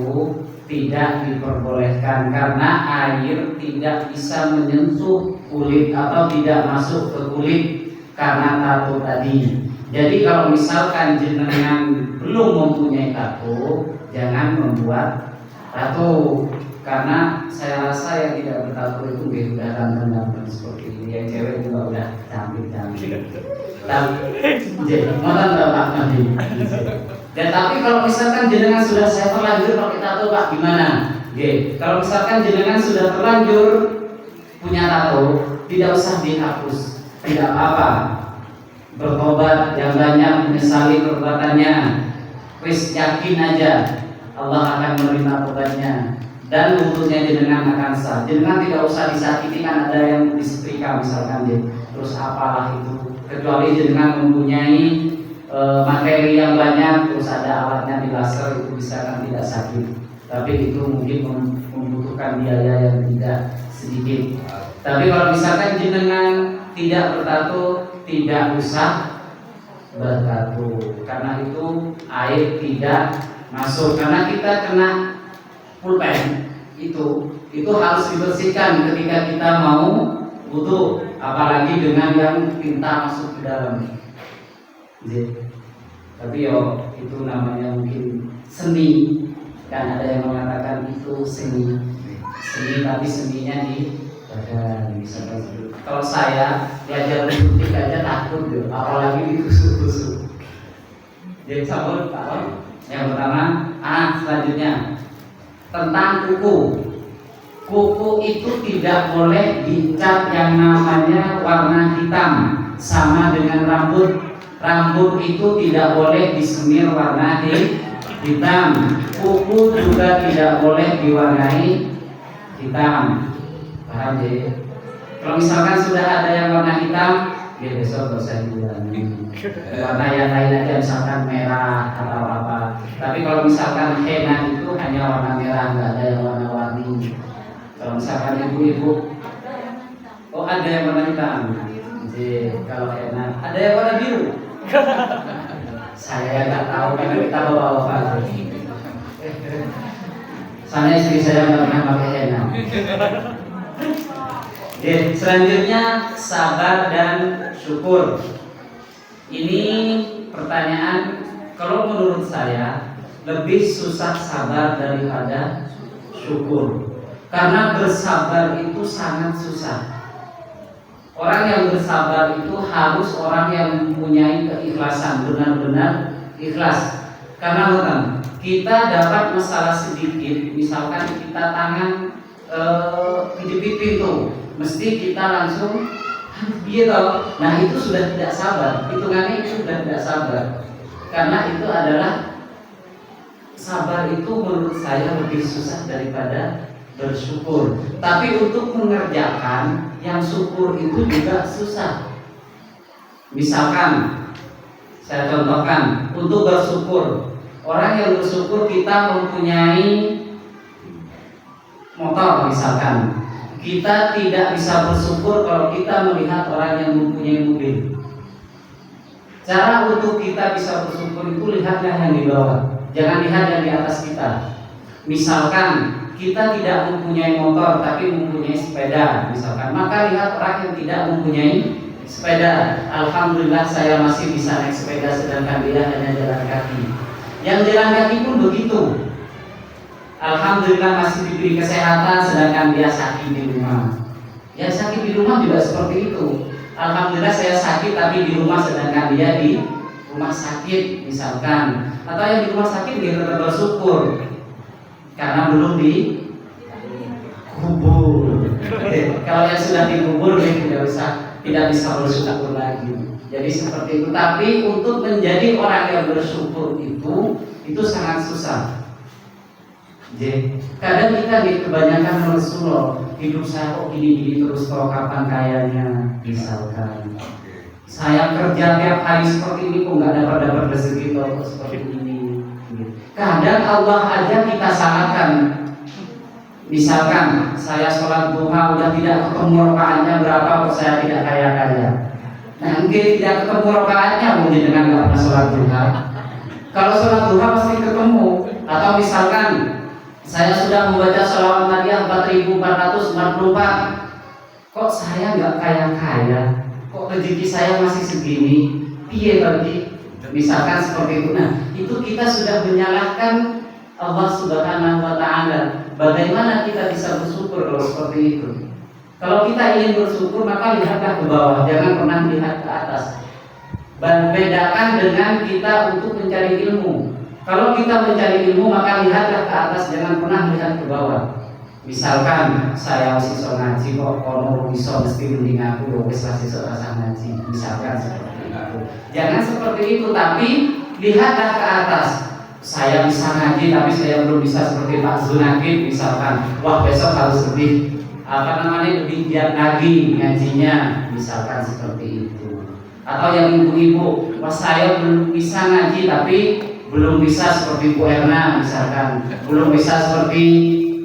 tidak diperbolehkan karena air tidak bisa menyentuh kulit atau tidak masuk ke kulit karena tato tadi. Jadi kalau misalkan jenengan belum mempunyai tato, jangan membuat tato. Karena saya rasa yang tidak bertato itu udah ganteng-ganteng seperti ini. Yang cewek juga udah cantik-cantik. Dan tapi kalau misalkan jenengan sudah saya terlanjur pakai tato Pak, gimana? Kalau misalkan jenengan sudah terlanjur punya tato, tidak usah dihapus, tidak apa-apa. Bertobat yang banyak, menyesali perbuatannya. Wis yakin aja Allah akan menerima tobatnya dan lututnya jenengan akan sah. Jenengan tidak usah disakiti, kan ada yang disetrika misalkan terus apalah itu, kecuali jenengan mempunyai materi yang banyak, terus ada alatnya di laser, itu bisa kan tidak sakit. Tapi itu mungkin membutuhkan biaya yang tidak sedikit. Tapi kalau misalkan jenengan tidak bertato, tidak usah bertato, karena itu air tidak masuk. Karena kita kena pulpen itu harus dibersihkan ketika kita mau wudu, apalagi dengan yang tinta masuk ke dalam. Tapi itu namanya mungkin seni, kan ada yang mengatakan itu seni, tapi seninya di badan misalkan. Kalau saya diajar putih aja takut gitu, apalagi ditusuk-tusuk. Jadi sabun yang pertama, selanjutnya tentang kuku. Kuku itu tidak boleh dicat yang namanya warna hitam, sama dengan rambut. Rambut itu tidak boleh disemir warna hitam. Kuku juga tidak boleh diwarnai hitam. Paham ya? Kalau misalkan sudah ada yang warna hitam, ya besok gak usah diulangi. Warna yang lain aja, misalkan merah atau apa. Tapi kalau misalkan henna itu hanya warna merah, nggak ada yang warna-warni. Kalau misalkan ibu-ibu, ada yang warna hitam. Jadi kalau henna ada yang warna biru. Saya nggak tahu karena kita bawa-bawa. Soalnya istri saya nggak pernah pakai henna. Selanjutnya sabar dan syukur. Ini pertanyaan, kalau menurut saya lebih susah sabar daripada syukur. Karena bersabar itu sangat susah. Orang yang bersabar itu harus orang yang mempunyai keikhlasan, benar-benar ikhlas. Karena kita dapat masalah sedikit, misalkan kita tangan kejepit pintu, mesti kita langsung gitu. Nah itu sudah tidak sabar, hitungannya itu sudah tidak sabar. Karena itu adalah sabar itu menurut saya lebih susah daripada bersyukur. Tapi untuk mengerjakan yang syukur itu juga susah. Misalkan saya contohkan, untuk bersyukur, orang yang bersyukur kita mempunyai motor misalkan, kita tidak bisa bersyukur kalau kita melihat orang yang mempunyai mobil. Cara untuk kita bisa bersyukur itu lihatlah yang di bawah, jangan lihat yang di atas kita. Misalkan kita tidak mempunyai motor tapi mempunyai sepeda misalkan, maka lihat orang yang tidak mempunyai sepeda. Alhamdulillah saya masih bisa naik sepeda sedangkan dia hanya jalan kaki. Yang jalan kaki pun begitu. Alhamdulillah masih diberi kesehatan sedangkan dia sakit di rumah. Yang sakit di rumah juga seperti itu. Alhamdulillah saya sakit tapi di rumah sedangkan dia di rumah sakit misalkan. Atau yang di rumah sakit dia tetap bersyukur karena belum dikubur. Kalau yang sudah dikubur dia tidak bisa bersyukur lagi. Jadi seperti itu. Tapi untuk menjadi orang yang bersyukur itu sangat susah. Jadi, kadang kita kebanyakan Rasulullah, hidup saya kok gini-gini terus, kalau kapan kayanya misalkan. Saya kerja tiap hari seperti ini kok nggak dapat rezeki kok seperti ini. Kadang Allah aja kita salahkan. Misalkan saya sholat duha udah tidak ketemu rakaatnya berapa kok saya tidak kaya-kaya. Nah mungkin tidak ketemu rakaatnya mungkin dengan nggak pernah sholat duha. Kalau sholat duha pasti ketemu. Atau misalkan saya sudah membaca sholawat Nabi 4444, kok saya nggak kaya-kaya, kok rezeki saya masih segini, piye berarti? Misalkan seperti itu. Nah itu kita sudah menyalahkan Allah Subhanahu wa Ta'ala. Bagaimana kita bisa bersyukur kalau seperti itu? Kalau kita ingin bersyukur maka lihatlah ke bawah, jangan pernah melihat ke atas. Bedakan dengan kita untuk mencari ilmu. Kalau kita mencari ilmu maka lihatlah ke atas, jangan pernah melihat ke bawah. Misalkan saya siswa ngaji kok kono bisa mesti mending aku wis siswa rasa ngaji. Misalkan seperti itu. Jangan seperti itu, tapi lihatlah ke atas. Saya bisa ngaji tapi saya belum bisa seperti Pak Zunakid misalkan. Wah besok harus lebih lebih giat lagi ngajinya, misalkan seperti itu. Atau yang ibu-ibu, wah saya belum bisa ngaji tapi belum bisa seperti Bu Erna misalkan, belum bisa seperti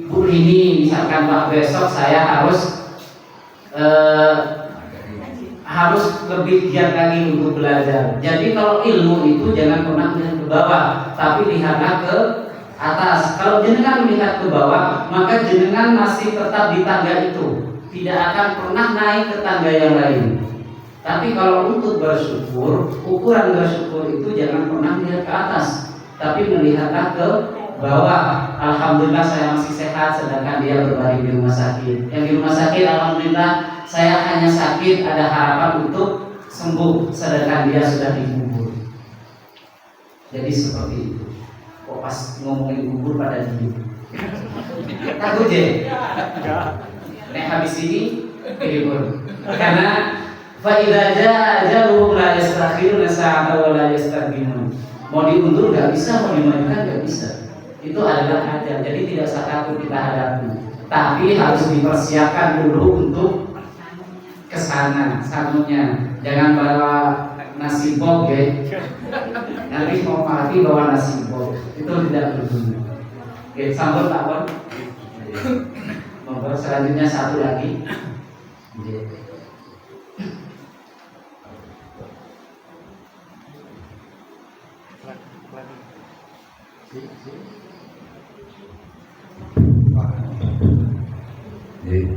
Bu ini misalkan Pak besok saya harus lebih giat lagi untuk belajar. Jadi kalau ilmu itu jangan pernah melihat ke bawah, tapi lihatlah ke atas. Kalau jenengan melihat ke bawah, maka jenengan masih tetap di tangga itu, tidak akan pernah naik ke tangga yang lain. Tapi kalau untuk bersyukur, ukuran bersyukur itu jangan pernah melihat ke atas, tapi melihatlah ke bawah. Alhamdulillah saya masih sehat, sedangkan dia berbaring di rumah sakit. Yang di rumah sakit, alhamdulillah saya hanya sakit, ada harapan untuk sembuh, sedangkan dia sudah dikubur. Jadi seperti itu. Kok pas ngomongin kubur pada diem? Takut je? Nek habis ini kubur. Karena fa'idza jaa ajaluhum la yastakhiruna sa'atan wa la yastaqdimun. Mau diundur nggak bisa, mau dimajukan nggak bisa. Itu adalah ajal. Jadi tidak usah takut kita hadapi. Tapi harus dipersiapkan dulu untuk kesana, sanunya. Jangan bawa nasi bog ya. Nanti mau mati bawa nasi bog. Itu tidak berguna. Oke, sambut Pak Bon. Nomor selanjutnya satu lagi.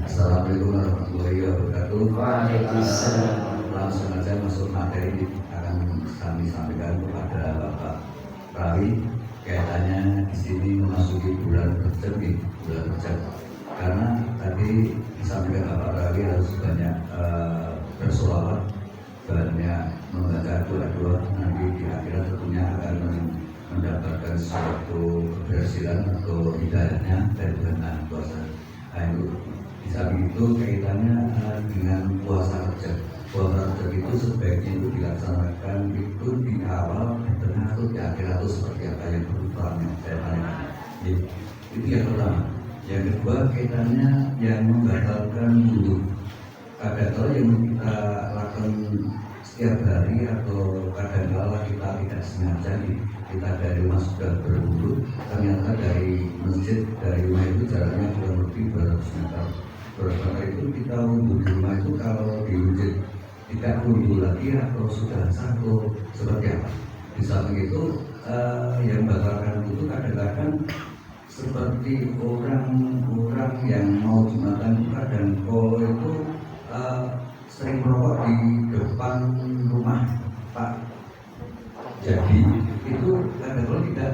Assalamualaikum warahmatullahi wabarakatuh. Waalaikumsalam. Langsung aja masuk materi akan kami sampaikan kepada Bapak Rawi kaitannya di sini memasuki bulan Rejab, bulan Rejab. Karena tadi disampaikan Bapak Rawi harus banyak bersolawat, banyak membaca doa-doa, nanti di akhirat tentunya akan mendapatkan suatu keberhasilan atau hidayahnya dari Tuhan kuasa. Nah, di samping itu kaitannya dengan puasa Rejab. Puasa Rejab itu sebaiknya itu dilaksanakan itu di awal, di tengah atau di akhir atau seperti apa yang perlu saya tanyakan. Itu yang pertama. Yang kedua kaitannya yang membatalkan wudhu. Kadang-kadang yang kita lakukan setiap hari atau kadang-kala kita tidak sengaja kita dari rumah sudah berwudhu, ternyata dari masjid dari rumah itu jaraknya kurang lebih 200 meter. Berapa itu kita wudhu di rumah itu kalau di masjid tidak wudhu lagi atau sudah satu seperti apa? Di samping itu yang membatalkan itu kadang-kadang seperti orang-orang yang mau jumatan kadang kalau itu sering merokok di depan rumah Pak. Jadi itu kadang-kadang tidak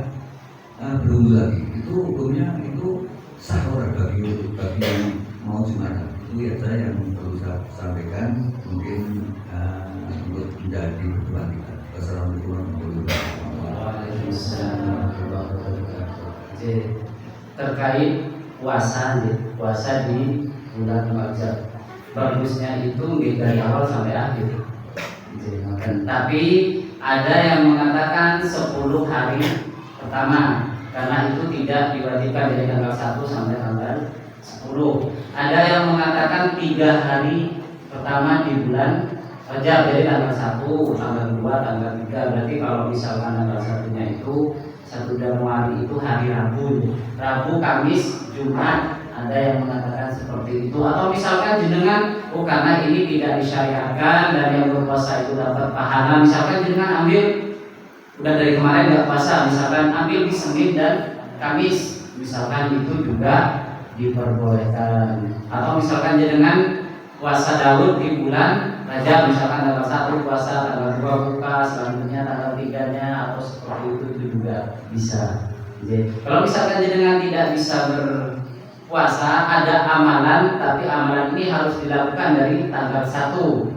berwudhu lagi. Itu hukumnya itu sah orang bagi yang mau jumatan. Itu ya saya yang perlu saya sampaikan mungkin untuk menjadi pertemuan kita. Wassalamualaikum warahmatullahi wabarakatuh. Terkait puasa di bulan Rajab, bagusnya itu dari awal sampai akhir. Tapi ada yang mengatakan 10 hari pertama, karena itu tidak diwajibkan dari tanggal 1 sampai tanggal 10. Ada yang mengatakan 3 hari pertama di bulan Rajab, jadi tanggal 1, tanggal 2, tanggal 3. Berarti kalau misalkan tanggal 1-nya itu 1 Januari itu hari Rabu, Kamis, Jumat. Ada yang mengatakan seperti itu. Atau misalkan jenengan, karena ini tidak disyariatkan dan yang berpuasa itu dapat pahala, misalkan jenengan ambil udah dari kemarin nggak puasa, misalkan ambil di Senin dan Kamis, misalkan itu juga diperbolehkan. Atau misalkan jenengan puasa Daud di bulan Rajab, misalkan tanggal 1 puasa, tanggal 2 buka, selanjutnya tanggal 3-nya atau seperti itu juga bisa. Jadi, kalau misalkan jenengan tidak bisa berpuasa, ada amalan, tapi amalan ini harus dilakukan dari tanggal 1.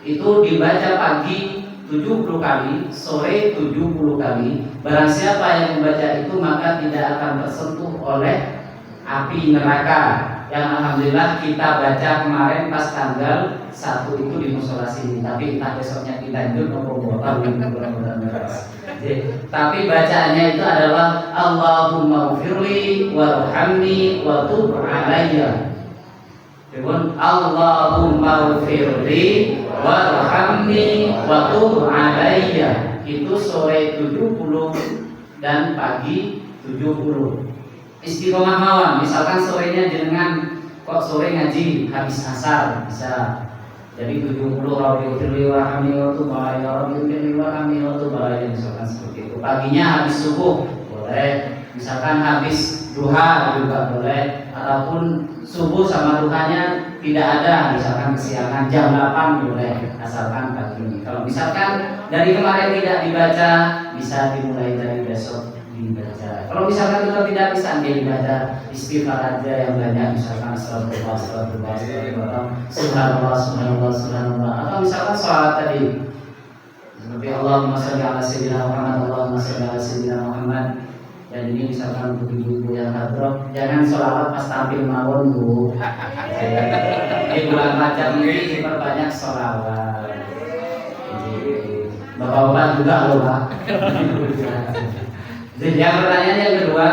Itu dibaca pagi 70 kali, sore 70 kali. Barang siapa yang membaca itu maka tidak akan tersentuh oleh api neraka. Yang alhamdulillah kita baca kemarin pas tanggal 1 itu di musola sini. Tapi entah besoknya kita hidup atau tapi bacaannya itu adalah Allahumma ufirli warhamni wa tub alayya. Allahumma ufirli warhamni wa tub alayya. Itu sore 70 dan pagi 70. istiqomah mawon. Misalkan sorenya jenengan kok sore ngaji habis asar bisa. Jadi 70 rabbighfir li warhamni wa tub alayya rabbighfir li warhamni wa tub alayya, misalkan seperti itu. Paginya habis subuh boleh, misalkan habis duha juga boleh, ataupun subuh sama duhanya tidak ada, misalkan kesiangan jam 8 boleh, asalkan pagi. Kalau misalkan dari kemarin tidak dibaca, bisa dimulai dari besok dibaca. Kalau misalkan juga tidak bisa, dia dibaca istighfar aja yang banyak, misalkan astagfirullah, astagfirullah, astagfirullah, subhanallah, subhanallah, subhanallah. Atau misalkan sholat tadi seperti Allahumma sholli ala sayyidina Muhammad, Allahumma sholli ala sayyidina Muhammad. Dan ini misalkan untuk ibu-ibu yang hadroh, jangan sholawat pas tampil mawon bu. Di bulan Rajab ini diperbanyak sholawat. Bapak-bapak juga loh pak. Jadi yang pertanyaan yang kedua,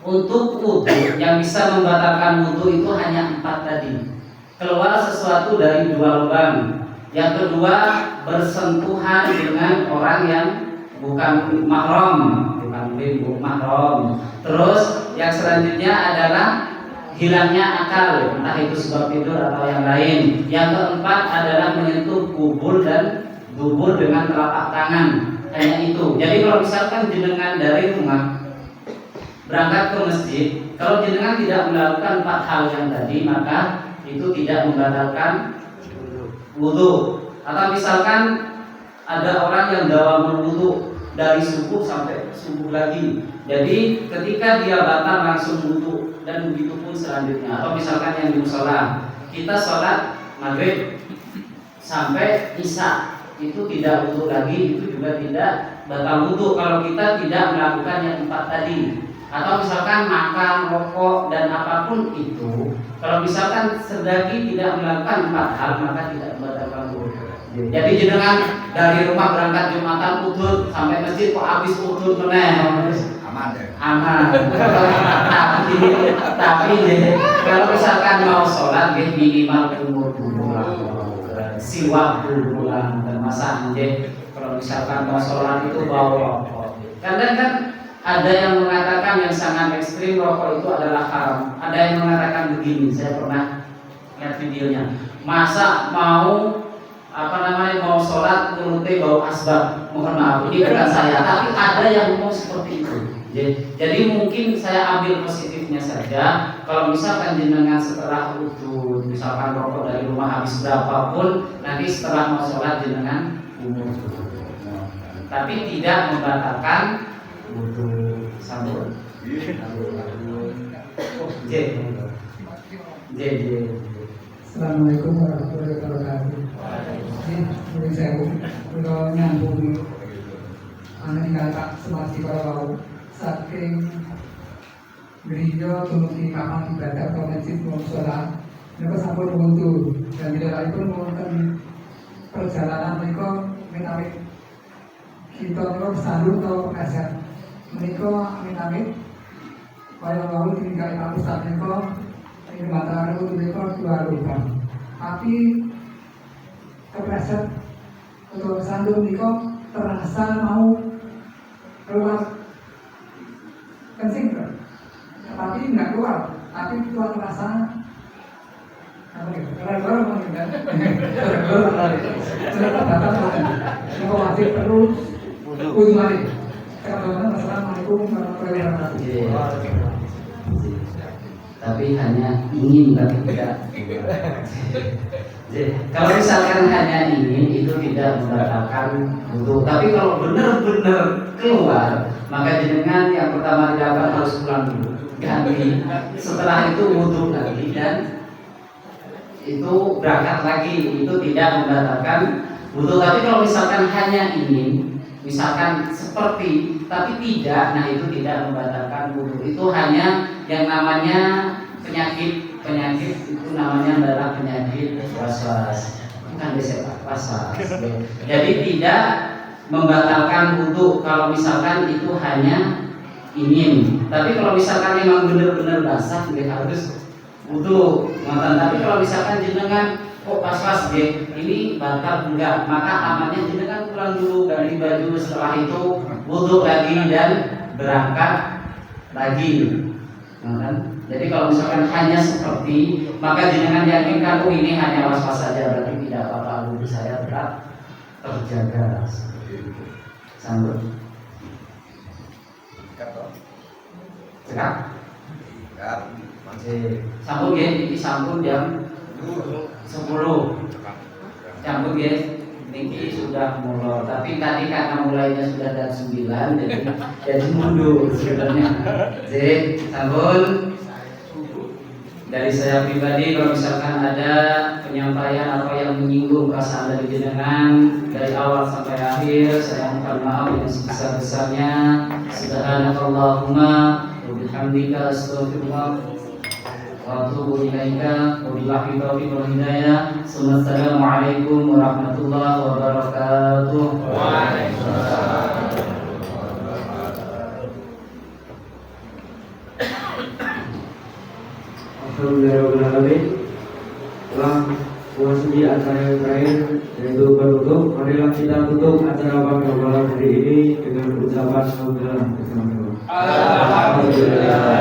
untuk wudu yang bisa membatalkan wudu itu hanya 4 tadi. Keluar sesuatu dari 2 lubang. Yang kedua, bersentuhan dengan orang yang bukan mahram, bukan mahram. Terus yang selanjutnya adalah hilangnya akal, entah itu sebab tidur atau yang lain. Yang keempat adalah menyentuh kubur dan dubur dengan telapak tangan. Hanya itu. Jadi kalau misalkan jenengan dari rumah berangkat ke masjid, kalau jenengan tidak melakukan 4 hal yang tadi, maka itu tidak membatalkan wudu. Atau misalkan ada orang yang dawamul wudu dari subuh sampai subuh lagi, jadi ketika dia batal langsung wudu, dan begitu pun selanjutnya. Atau misalkan yang di musola, kita sholat maghrib sampai isya, itu tidak wudu lagi, itu juga tidak batal wudu kalau kita tidak melakukan yang 4 tadi. Atau misalkan makan, rokok dan apapun itu, kalau misalkan sedaki tidak melakukan 4 hal, maka tidak membatalkan wudu. Jadi jenengan dari rumah berangkat Jumatan udud sampai masjid kok habis udud meneh. Aman ya? Aman. Tapi kalau misalkan mau sholat minimal umur dulu lah. Siwak dulu lah, masa kalau misalkan mau sholat itu bawa rokok. Kadang kan ada yang mengatakan yang sangat ekstrim rokok itu adalah haram. Ada yang mengatakan begini, saya pernah lihat videonya. Masa mau mau sholat mulutnya bau asbak, mohon maaf ini bukan saya, tapi ada yang mau seperti itu. Jadi mungkin saya ambil positifnya saja. Kalau misalkan jenengan setelah wudu, misalkan rokok dari rumah habis berapapun, nanti setelah mau sholat jenengan umur, tapi tidak membatalkan wudu. Sambut. Assalamualaikum warahmatullahi wabarakatuh. Ini saya kalau nyambung anak kata semati kalau saking gereja tumuti kamar ibadah atau masjid mau sholat, mereka sampun wudu dan tidak lain pun melakukan perjalanan mereka amit kita mereka selalu atau kaset mereka amit kalau lalu tinggal aku saat mereka ini matahari itu mereka 2 lubang, tapi kepleset untuk sandung niko terasa mau keluar kencing tapi nggak keluar, tapi keluar terasa apa nih? Keluar mungkin kan? Ternyata batal kan? Niko masih perlu wudu lagi. Assalamualaikum warahmatullahi wabarakatuh. Tapi hanya ingin tapi tidak. Kalau misalkan hanya ingin itu tidak membatalkan wudu. Tapi kalau benar-benar keluar, maka jenengan yang pertama dilakukan harus pulang dulu, ganti. Setelah itu wudu lagi dan itu berangkat lagi, itu tidak membatalkan wudu. Tapi kalau misalkan hanya ingin, misalkan seperti tapi tidak, nah itu tidak membatalkan wudu. Itu hanya yang namanya penyakit itu namanya adalah penyakit was-was, bukan was-was. Jadi tidak membatalkan wudu kalau misalkan itu hanya ingin. Tapi kalau misalkan memang benar-benar basah, dia harus wudu. Tapi kalau misalkan jenengan was-was ini batal enggak, maka amannya jenengan pulang dulu ganti baju, setelah itu wudu lagi dan berangkat lagi. Nah, kan? Jadi kalau misalkan hanya seperti, maka jenengan yakinkan, oh ini hanya was-was saja, berarti tidak apa-apa, wudhu saya tetap terjaga. Sambut. Cekak. Sambut ya, ini sambut jam 10. Sambut ya, ini sudah mulai. Tapi tadi karena mulainya sudah jam 9, jadi mundur sebenarnya. Jadi sambut. Dari saya pribadi, kalau misalkan ada penyampaian apa yang menyinggung perasaan dari jenengan dari awal sampai akhir, saya mohon maaf yang sebesar-besarnya. Subhanakallahumma wa bihamdika astaghfirullah wa atubu ilaika wa billahi taufiq wal hidayah. Assalamualaikum warahmatullahi wabarakatuh. Waalaikumsalam. Alhamdulillah, telah memasuki acara yang terakhir, yaitu penutup. Marilah kita tutup acara Bangga Malam hari ini dengan ucapan Alhamdulillah.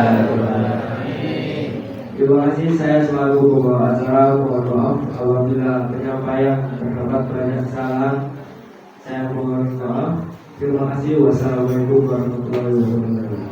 Terima kasih, saya selaku pembawa acara. Mohon maaf apabila penyampaian terdapat banyak kesalahan. Saya mohon maaf. Terima kasih. Wassalamualaikum warahmatullahi wabarakatuh.